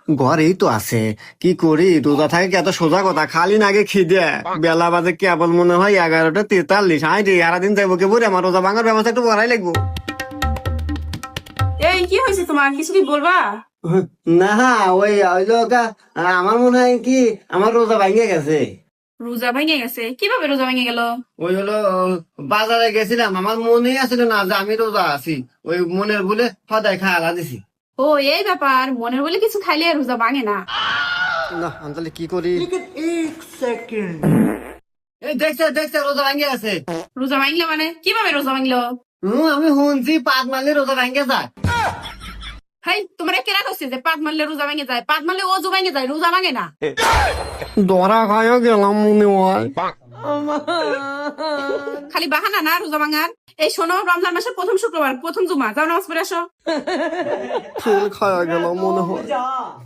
ঘরেই তো আছে, কি করি? রোজা থাকে কি এত সোজা কথা? খালি নাগে খিদে, বেলা বাজে কেবল মনে হয় 11টা 43। হাই রে, সারাদিন যাইবো কে বলে? আমার রোজা ভাঙার ব্যবস্থা একটু করাই লাগবো। এই কি হয়েছে তোমার, কিছু কি বলবা? না, ওই হইলো আমার মনে হয় কি আমার রোজা ভাঙে গেছে। রোজা ভেঙে গেছে? কিভাবে রোজা ভেঙে গেল? ওই হলো বাজারে গেছিলাম, আমার মনে আসলে না যে আমি রোজা আছি। ওই মনের বলে সদাই খায়ালা দিছি। ও এই ব্যাপার, মনের বলে কিছু খাইলে রোজা ভাঙে না। না, আমি তাহলে কি করি? এই দেখছে দেখছে রোজা ভাঙে গেছে। রোজা ভাঙলে মানে কিভাবে রোজা ভাঙলো? আমি শুনছি পাত মারলে রোজা ভাঙে যায়। হাই, তোমার কেনা করছে যে পাত মারলে রোজা ভেঙে যায়? পাত মারলে অজু ভেঙে যায়, রোজা ভাঙে না। ধরা খাইও গেলাম মনে হয়। খালি বাহানা না রোজা ভাঙার। এই শোনো, রমজান মাসের প্রথম শুক্রবার, প্রথম জুমা, যাও নামাজ পড়ে আসো। খাওয়া গেলাম মনে হয়।